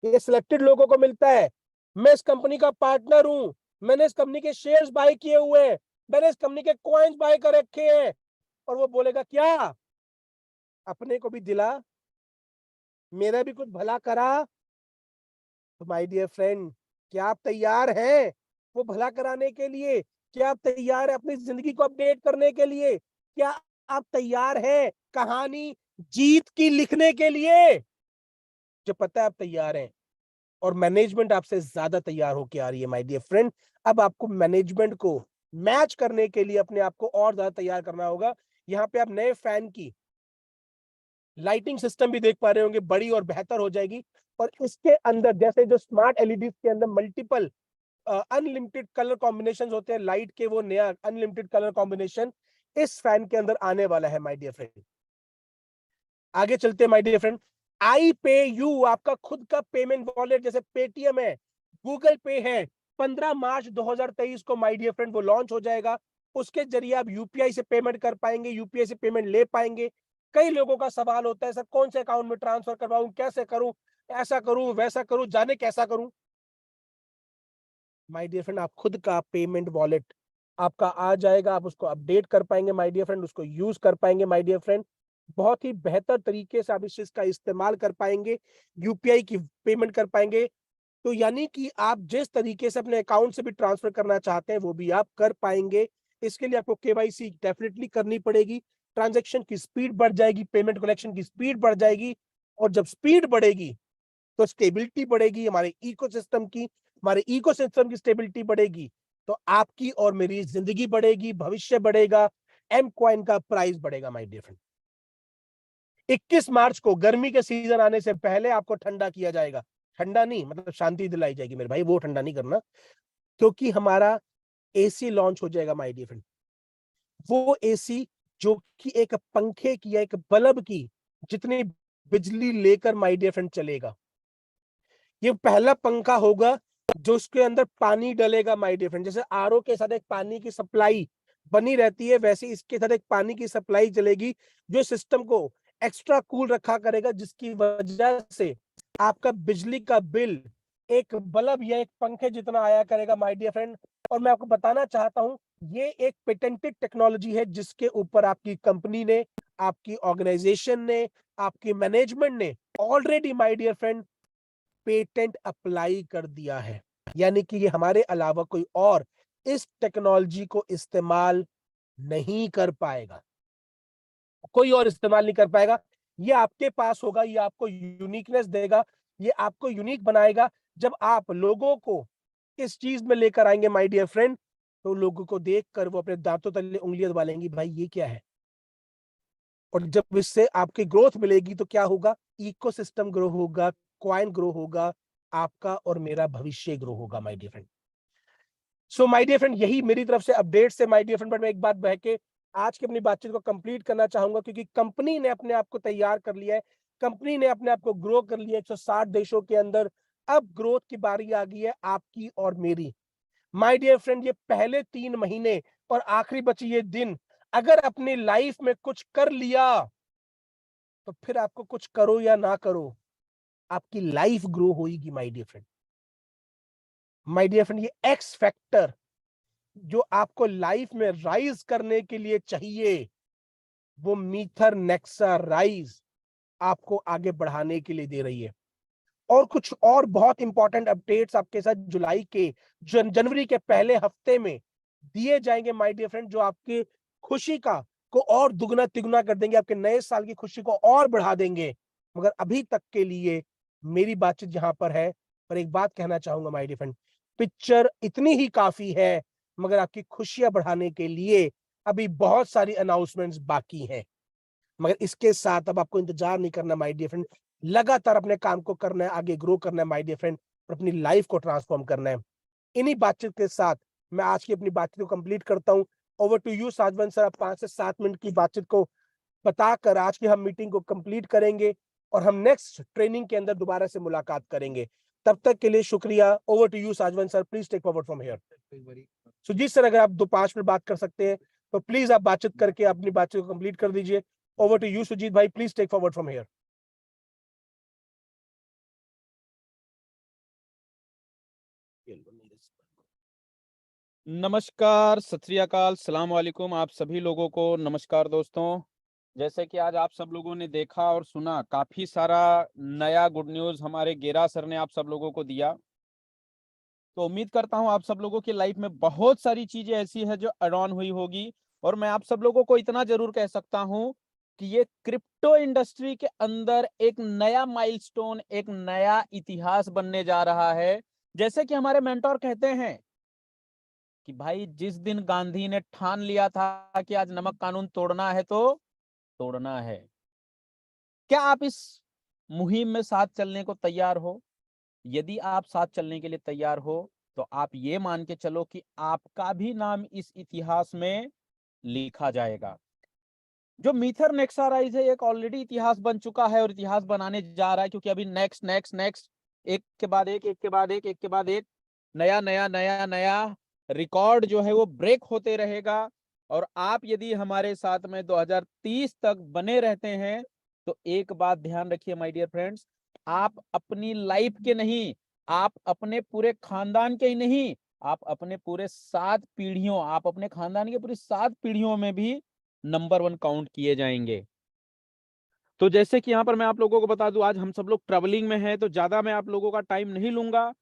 ये सिलेक्टेड लोगों को मिलता है, मैं इस कंपनी का पार्टनर हूं, मैंने इस कंपनी के शेयर्स बाय किए हुए हैं, मैंने इस कंपनी के कॉइन्स बाय कर रखे हैं। और वो बोलेगा क्या, अपने को भी दिला, मेरा भी कुछ भला करा। तो माय डियर फ्रेंड, क्या आप तैयार हैं वो भला कराने के लिए? क्या आप तैयार हैं अपनी जिंदगी को अपडेट करने के लिए? क्या आप तैयार हैं कहानी जीत की लिखने के लिए? जो पता है आप तैयार हैं, और मैनेजमेंट आपसे ज्यादा तैयार होके आ रही है माय डियर फ्रेंड। अब आपको मैनेजमेंट को मैच करने के लिए अपने आप को और ज्यादा तैयार करना होगा। यहाँ पे आप नए फैन की लाइटिंग सिस्टम भी देख पा रहे होंगे, बड़ी और बेहतर हो जाएगी। और इसके अंदर जैसे जो स्मार्ट एलईडी के अंदर मल्टीपल अनलिमिटेड कलर कॉम्बिनेशन होते हैं लाइट के, वो नया अनलिमिटेड कलर कॉम्बिनेशन इस फैन के अंदर आने वाला है माय डियर फ्रेंड। आगे चलते हैं माय डियर फ्रेंड, आई पे यू आपका खुद का पेमेंट वॉलेट, जैसे पेटीएम है, गूगल पे है, 15 मार्च 2023 को माय डियर फ्रेंड वो लॉन्च हो जाएगा। उसके जरिए आप यूपीआई से पेमेंट कर पाएंगे, यूपीआई से पेमेंट ले पाएंगे। कई लोगों का सवाल होता है, सर कौन से अकाउंट में ट्रांसफर करवाऊं, कैसे करूं, ऐसा करूं वैसा करूं, जाने कैसा करूं। माय डियर फ्रेंड, आप खुद का पेमेंट वॉलेट आपका आ जाएगा, आप उसको अपडेट कर पाएंगे माय डियर फ्रेंड, उसको यूज कर पाएंगे माय डियर फ्रेंड। बहुत ही बेहतर तरीके से आप इस चीज का इस्तेमाल कर पाएंगे, यूपीआई की पेमेंट कर पाएंगे। तो यानी कि आप जिस तरीके से अपने अकाउंट से भी ट्रांसफर करना चाहते हैं वो भी आप कर पाएंगे। इसके लिए आपको केवाईसी डेफिनेटली करनी पड़ेगी, ट्रांजैक्शन की स्पीड बढ़ जाएगी, पेमेंट कलेक्शन की स्पीड बढ़ जाएगी। और जब स्पीड बढ़ेगी तो स्टेबिलिटी बढ़ेगी, हमारे इकोसिस्टम की स्टेबिलिटी बढ़ेगी, तो आपकी और मेरी जिंदगी बढ़ेगी, भविष्य बढ़ेगा, एम कॉइन का प्राइस बढ़ेगा माय डियर फ्रेंड। 21 मार्च को गर्मी के सीजन आने से पहले आपको ठंडा किया जाएगा, ठंडा नहीं मतलब शांति दिलाई जाएगी मेरे भाई, वो ठंडा नहीं करना, क्योंकि हमारा एसी लॉन्च हो जाएगा माय डियर फ्रेंड। वो एसी जो कि एक पंखे की या एक बल्ब की जितनी बिजली लेकर माय डियर फ्रेंड चलेगा। ये पहला पंखा होगा जो उसके अंदर पानी डलेगा माय डियर फ्रेंड। जैसे आरओ के साथ एक पानी की सप्लाई बनी रहती है, वैसे इसके साथ एक पानी की सप्लाई चलेगी जो सिस्टम को एक्स्ट्रा कूल रखा करेगा, जिसकी वजह से आपका बिजली का बिल एक बल्ब या एक पंखे जितना आया करेगा माय डियर फ्रेंड। और मैं आपको बताना चाहता हूं, ये एक पेटेंटेड टेक्नोलॉजी है जिसके ऊपर आपकी कंपनी ने, आपकी ऑर्गेनाइजेशन ने, आपकी मैनेजमेंट ने already my dear friend patent apply कर दिया है। यानी कि ये हमारे अलावा कोई और इस टेक्नोलॉजी को इस्तेमाल नहीं कर पाएगा, कोई और इस्तेमाल नहीं कर पाएगा। ये आपके पास होगा, ये आपको यूनिकनेस देगा, ये आपको यूनिक बनाएगा। जब आप लोगों को इस चीज में लेकर आएंगे माय डियर फ्रेंड, तो लोगों को देखकर वो अपने दांतों तले उंगलियां दबा लेंगी, भाई ये क्या है। और जब इससे आपकी ग्रोथ मिलेगी तो क्या होगा, इकोसिस्टम ग्रो होगा, कॉइन ग्रो होगा, आपका और मेरा भविष्य ग्रो होगा my dear friend. So my dear friend, यही मेरी तरफ से अपडेट से माय डियर फ्रेंड। बट मैं एक बात बह के आज की अपनी बातचीत को कंप्लीट करना चाहूंगा, क्योंकि कंपनी ने अपने आप को तैयार कर लिया है, कंपनी ने अपने आप को ग्रो कर लिया है 160 देशों के अंदर। अब ग्रोथ की बारी आ गई है आपकी और मेरी माय डियर फ्रेंड। ये पहले 3 महीने और आखिरी बची ये दिन अगर अपनी लाइफ में कुछ कर लिया, तो फिर आपको कुछ करो या ना करो, आपकी लाइफ ग्रो होगी my dear friend. My dear friend, ये एक्स फैक्टर जो आपको लाइफ में राइज करने के लिए चाहिए, वो मीथर नेक्सा राइज आपको आगे बढ़ाने के लिए दे रही है। और कुछ और बहुत इंपॉर्टेंट अपडेट्स आपके साथ जुलाई के जनवरी के पहले हफ्ते में दिए जाएंगे माय डियर फ्रेंड, जो आपकी खुशी का को और दुगना तिगुना कर देंगे, आपके नए साल की खुशी को और बढ़ा देंगे। मगर अभी तक के लिए मेरी बातचीत यहां पर है, पर एक बात कहना चाहूंगा माय डियर फ्रेंड, पिक्चर इतनी ही काफी है, मगर आपकी खुशियां बढ़ाने के लिए अभी बहुत सारी अनाउंसमेंट्स बाकी हैं। मगर इसके साथ अब आपको इंतजार नहीं करना माय डियर फ्रेंड, लगातार अपने काम को करना है, आगे ग्रो करना है माय डियर फ्रेंड, और अपनी लाइफ को ट्रांसफॉर्म करना है। इन्हीं बातचीत के साथ मैं आज की अपनी बातचीत को कंप्लीट करता हूं। Over to you Sajwan sir, आप 5 से 7 मिनट की बातचीत को बताकर आज की हम मीटिंग को कंप्लीट करेंगे और हम नेक्स्ट ट्रेनिंग के अंदर दोबारा से मुलाकात करेंगे। तब तक के लिए शुक्रिया। Over to you Sajwan sir, please take forward from here. Sujeet sir, अगर आप 2-5 मिनट बात कर सकते हैं तो प्लीज आप बातचीत करके अपनी बातचीत को कंप्लीट कर दीजिए। ओवर टू यू सुजीत भाई, please take forward from here. नमस्कार, सत श्री अकाल, सलाम वालेकुम आप सभी लोगों को। नमस्कार दोस्तों, जैसे कि आज आप सब लोगों ने देखा और सुना, काफी सारा नया गुड न्यूज हमारे गेरा सर ने आप सब लोगों को दिया। तो उम्मीद करता हूं आप सब लोगों की लाइफ में बहुत सारी चीजें ऐसी है जो एड ऑन हुई होगी। और मैं आप सब लोगों को इतना जरूर कह सकता हूं कि ये क्रिप्टो इंडस्ट्री के अंदर एक नया माइलस्टोन, एक नया इतिहास बनने जा रहा है। जैसे कि हमारे मेंटोर कहते हैं कि भाई, जिस दिन गांधी ने ठान लिया था कि आज नमक कानून तोड़ना है तो तोड़ना है। क्या आप इस मुहिम में साथ चलने को तैयार हो? यदि आप साथ चलने के लिए तैयार हो तो आप ये मान के चलो कि आपका भी नाम इस इतिहास में लिखा जाएगा। जो मीथर नेक्सा राइज है, एक ऑलरेडी इतिहास बन चुका है और इतिहास बनाने जा रहा है, क्योंकि अभी नेक्स्ट नेक्स्ट नेक्स्ट एक के बाद एक, एक के बाद एक, एक के बाद एक नया नया नया नया रिकॉर्ड जो है वो ब्रेक होते रहेगा। और आप यदि हमारे साथ में 2030 तक बने रहते हैं तो एक बात ध्यान रखिए माय डियर फ्रेंड्स, आप अपनी लाइफ के नहीं, आप अपने पूरे खानदान के ही नहीं, आप अपने पूरे 7 पीढ़ियों, आप अपने खानदान के पूरी 7 पीढ़ियों में भी नंबर 1 काउंट किए जाएंगे। तो जैसे कि यहाँ पर मैं आप लोगों को बता दूं, आज हम सब लोग ट्रेवलिंग में हैं तो ज्यादा मैं आप लोगों का टाइम नहीं लूंगा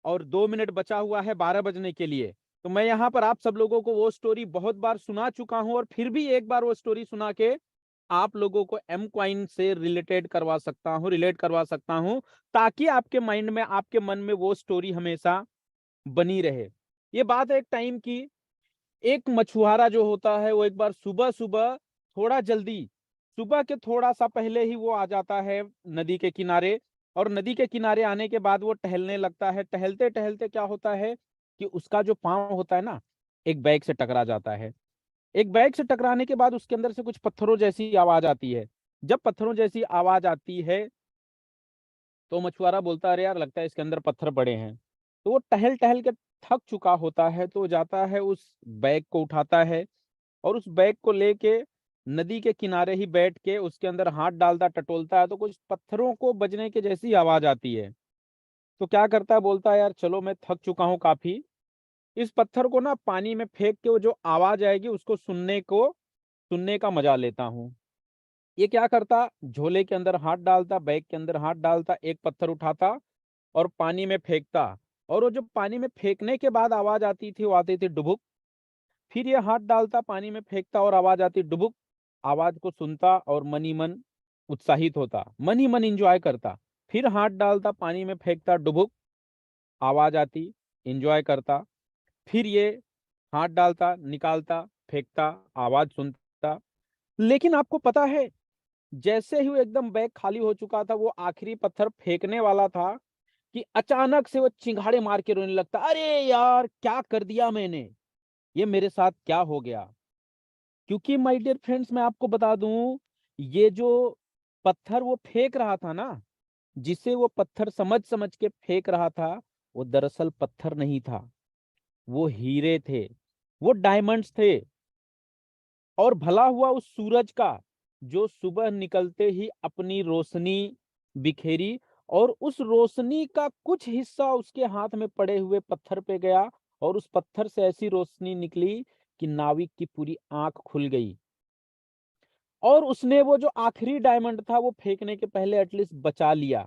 और 2 मिनट बचा हुआ है 12 बजने के लिए। तो मैं यहाँ पर आप सब लोगों को वो स्टोरी बहुत बार सुना चुका हूं और फिर भी एक बार वो स्टोरी सुना के आप लोगों को एम क्वाइन से रिलेट करवा सकता हूं, ताकि आपके माइंड में, आपके मन में वो स्टोरी हमेशा बनी रहे। ये बात है एक टाइम की, एक मछुआरा जो होता है वो एक बार सुबह सुबह थोड़ा जल्दी, सुबह के थोड़ा सा पहले ही वो आ जाता है नदी के किनारे। और नदी के किनारे आने के बाद वो टहलने लगता है। टहलते टहलते क्या होता है कि उसका जो पाँव होता है ना, एक बैग से टकरा जाता है। एक बैग से टकराने के बाद उसके अंदर से कुछ पत्थरों जैसी आवाज आती है। जब पत्थरों जैसी आवाज आती है तो मछुआरा बोलता है, अरे यार, लगता है इसके अंदर पत्थर पड़े हैं। तो वो टहल टहल के थक चुका होता है, तो जाता है उस बैग को उठाता है और उस बैग को लेके नदी के किनारे ही बैठ के उसके अंदर हाथ डालता, टटोलता है, तो कुछ पत्थरों को बजने की जैसी आवाज आती है। तो क्या करता है, बोलता है, यार चलो, मैं थक चुका हूँ काफी, इस पत्थर को ना पानी में फेंक के वो जो आवाज आएगी उसको सुनने का मजा लेता हूँ। ये क्या करता, झोले के अंदर हाथ डालता, बैग के अंदर हाथ डालता, एक पत्थर उठाता और पानी में फेंकता। और वो जो पानी में फेंकने के बाद आवाज आती थी वो आती थी डुबुक। फिर ये हाथ डालता, पानी में फेंकता और आवाज आती डुबुक। आवाज को सुनता और मन ही मन उत्साहित होता, मन ही मन इंजॉय करता। फिर हाथ डालता, पानी में फेंकता, डुबुक, आवाज आती, इंजॉय करता। फिर ये हाथ डालता, निकालता, फेंकता, आवाज सुनता। लेकिन आपको पता है, जैसे ही वो एकदम बैग खाली हो चुका था, वो आखिरी पत्थर फेंकने वाला था, कि अचानक से वो चिंगाड़े मार के रोने लगता, अरे यार, क्या कर दिया मैंने, ये मेरे साथ क्या हो गया। क्योंकि माय डियर फ्रेंड्स, मैं आपको बता दूं, ये जो पत्थर वो फेंक रहा था ना, जिसे वो पत्थर समझ समझ के फेंक रहा था, वो दरअसल पत्थर नहीं था, वो हीरे थे, वो डायमंड्स थे। और भला हुआ उस सूरज का जो सुबह निकलते ही अपनी रोशनी बिखेरी, और उस रोशनी का कुछ हिस्सा उसके हाथ में पड़े हुए पत्थर पे गया, और उस पत्थर से ऐसी रोशनी निकली कि नाविक की पूरी आंख खुल गई। और उसने वो जो आखिरी डायमंड था वो फेंकने के पहले एटलीस्ट बचा लिया।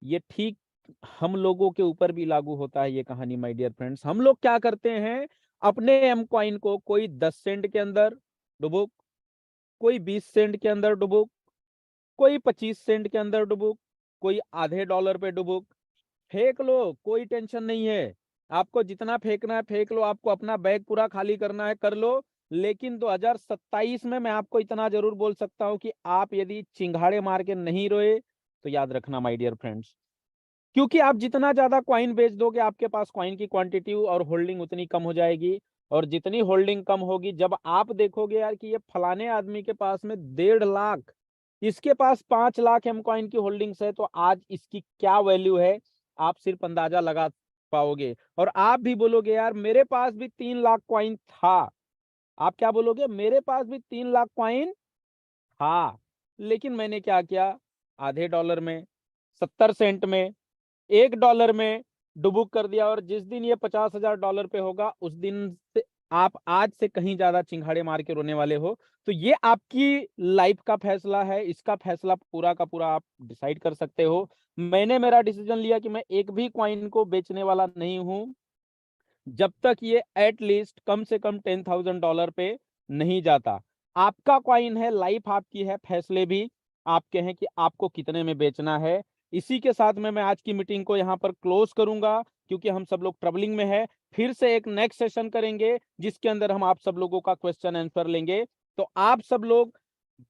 ये ठीक हम लोगों के ऊपर भी लागू होता है ये कहानी माय डियर फ्रेंड्स। हम लोग क्या करते हैं, अपने एम कॉइन को कोई 10 सेंट के अंदर डुबो, कोई 20 सेंट के अंदर डुबुक, कोई 25 सेंट के अंदर डुबुक, कोई आधे डॉलर पे डुबुक, फेंक लो, कोई टेंशन नहीं है। आपको जितना फेंकना है फेंक लो, आपको अपना बैग पूरा खाली करना है कर लो। लेकिन 2027 में मैं आपको इतना जरूर बोल सकता हूं कि आप यदि चिंगाड़े मार के नहीं रोए तो याद रखना माय डियर फ्रेंड्स, क्योंकि आप जितना ज्यादा कॉइन बेच दोगे, आपके पास कॉइन की क्वांटिटी और होल्डिंग उतनी कम हो जाएगी। और जितनी होल्डिंग कम होगी, जब आप देखोगे यार कि ये फलाने आदमी के पास में 1.5 लाख, इसके पास 5 लाख एम कॉइन की होल्डिंग्स है, तो आज इसकी क्या वैल्यू है, आप सिर्फ अंदाजा लगा पाओगे। और आप भी बोलोगे, यार मेरे पास भी 3 लाख कॉइन था। आप क्या बोलोगे, मेरे पास भी 3 लाख कॉइन था, लेकिन मैंने क्या किया, आधे डॉलर में, 70 सेंट में, 1 डॉलर में डुबुक कर दिया। और जिस दिन ये $50,000 पे होगा, उस दिन से आप आज से कहीं ज्यादा चिंगाड़े मार के रोने वाले हो। तो ये आपकी लाइफ का फैसला है, इसका फैसला पूरा का पूरा आप डिसाइड कर सकते हो। मैंने मेरा डिसीजन लिया कि मैं एक भी कॉइन को बेचने वाला नहीं हूं, जब तक ये एटलीस्ट कम से कम $10,000 पे नहीं जाता। आपका कॉइन है, लाइफ आपकी है, फैसले भी आपके हैं कि आपको कितने में बेचना है। इसी के साथ में मैं आज की मीटिंग को यहाँ पर क्लोज करूंगा, क्योंकि हम सब लोग ट्रबलिंग में है। फिर से एक नेक्स्ट सेशन करेंगे जिसके अंदर हम आप सब लोगों का क्वेश्चन आंसर लेंगे। तो आप सब लोग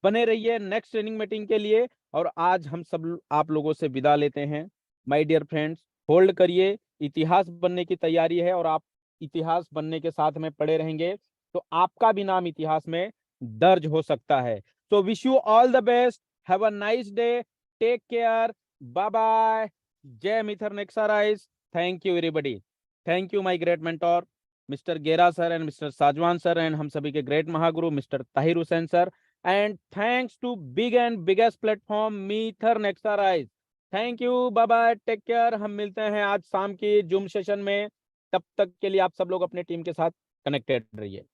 बने रहिए नेक्स्ट ट्रेनिंग मीटिंग के लिए। और आज हम सब आप लोगों से विदा लेते हैं। माय डियर फ्रेंड्स, होल्ड करिए, इतिहास बनने की तैयारी है, और आप इतिहास बनने के साथ में पड़े रहेंगे तो आपका भी नाम इतिहास में दर्ज हो सकता है। So wish you all the best, have a nice day, take care, bye bye, जय Mithar Nexa Rise, thank you everybody, thank you my great mentor. Mister Gera sir and mister Sajwan sir एंड हम सभी के ग्रेट महागुरु mister Tahir Hussain sir, and thanks to big and biggest platform Mithar Nexa Rise. Thank you, bye bye, take care. हम मिलते हैं आज शाम की जूम सेशन में, तब तक के लिए आप सब लोग अपने टीम के साथ कनेक्टेड रहिए।